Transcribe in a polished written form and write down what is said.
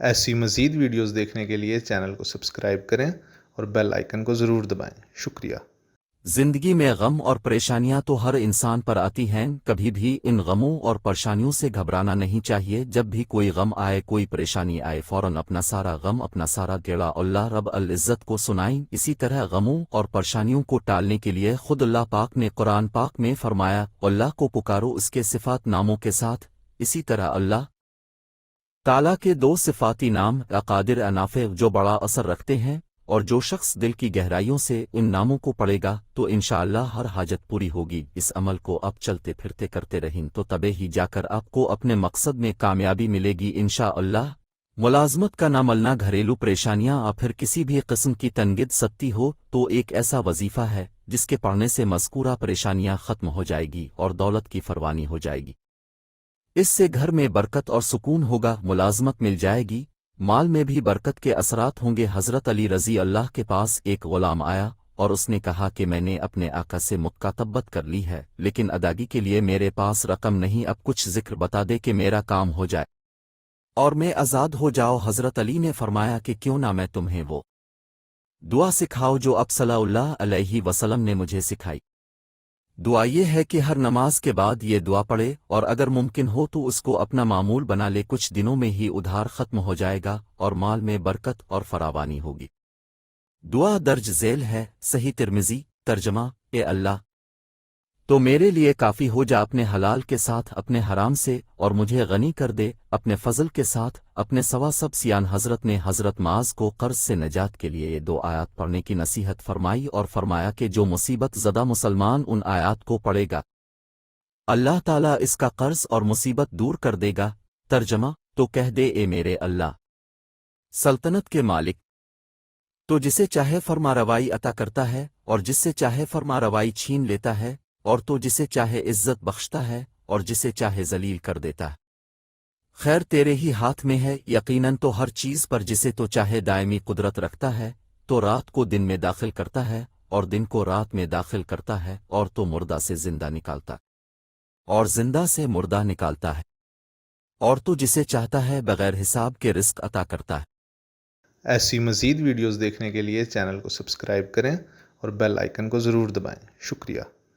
ایسی مزید ویڈیوز دیکھنے کے لیے چینل کو سبسکرائب کریں اور بیل آئیکن کو ضرور دبائیں۔ شکریہ۔ زندگی میں غم اور پریشانیاں تو ہر انسان پر آتی ہیں، کبھی بھی ان غموں اور پریشانیوں سے گھبرانا نہیں چاہیے۔ جب بھی کوئی غم آئے، کوئی پریشانی آئے، فوراً اپنا سارا غم، اپنا سارا گیڑا اللہ رب العزت کو سنائیں۔ اسی طرح غموں اور پریشانیوں کو ٹالنے کے لیے خود اللہ پاک نے قرآن پاک میں فرمایا، اللہ کو پکارو اس کے صفات ناموں کے ساتھ۔ اسی طرح اللہ تعالیٰ کے دو صفاتی نام قادر، نافع، جو بڑا اثر رکھتے ہیں، اور جو شخص دل کی گہرائیوں سے ان ناموں کو پڑھے گا تو انشاءاللہ ہر حاجت پوری ہوگی۔ اس عمل کو آپ چلتے پھرتے کرتے رہیں تو تبے ہی جا کر آپ کو اپنے مقصد میں کامیابی ملے گی انشاءاللہ۔ ملازمت کا نہ ملنا، گھریلو پریشانیاں اور پھر کسی بھی قسم کی تنگید ستی ہو تو ایک ایسا وظیفہ ہے جس کے پڑھنے سے مذکورہ پریشانیاں ختم ہو جائے گی اور دولت کی فروانی ہو جائے گی۔ اس سے گھر میں برکت اور سکون ہوگا، ملازمت مل جائے گی، مال میں بھی برکت کے اثرات ہوں گے۔ حضرت علی رضی اللہ کے پاس ایک غلام آیا اور اس نے کہا کہ میں نے اپنے آقا سے مکاتبت کر لی ہے، لیکن ادائیگی کے لیے میرے پاس رقم نہیں، اب کچھ ذکر بتا دے کہ میرا کام ہو جائے اور میں آزاد ہو جاؤ۔ حضرت علی نے فرمایا کہ کیوں نہ میں تمہیں وہ دعا سکھاؤ جو اب صلی اللہ علیہ وسلم نے مجھے سکھائی۔ دعا یہ ہے کہ ہر نماز کے بعد یہ دعا پڑھے، اور اگر ممکن ہو تو اس کو اپنا معمول بنا لے، کچھ دنوں میں ہی ادھار ختم ہو جائے گا اور مال میں برکت اور فراوانی ہوگی۔ دعا درج ذیل ہے، صحیح ترمذی۔ ترجمہ: اے اللہ تو میرے لیے کافی ہو جا اپنے حلال کے ساتھ اپنے حرام سے، اور مجھے غنی کر دے اپنے فضل کے ساتھ اپنے سوا سب سیان۔ حضرت نے حضرت معاذ کو قرض سے نجات کے لیے یہ دو آیات پڑھنے کی نصیحت فرمائی اور فرمایا کہ جو مصیبت زدہ مسلمان ان آیات کو پڑھے گا اللہ تعالیٰ اس کا قرض اور مصیبت دور کر دے گا۔ ترجمہ: تو کہہ دے اے میرے اللہ سلطنت کے مالک، تو جسے چاہے فرما روائی عطا کرتا ہے اور جس سے چاہے فرما روائی چھین لیتا ہے، اور تو جسے چاہے عزت بخشتا ہے اور جسے چاہے ذلیل کر دیتا ہے۔ خیر تیرے ہی ہاتھ میں ہے، یقیناً تو ہر چیز پر جسے تو چاہے دائمی قدرت رکھتا ہے، تو رات کو دن میں داخل کرتا ہے اور دن کو رات میں داخل کرتا ہے، اور تو مردہ سے زندہ نکالتا اور زندہ سے مردہ نکالتا ہے، اور تو جسے چاہتا ہے بغیر حساب کے رزق عطا کرتا ہے۔ ایسی مزید ویڈیوز دیکھنے کے لیے چینل کو سبسکرائب کریں اور بیل آئیکن کو ضرور دبائیں۔ شکریہ۔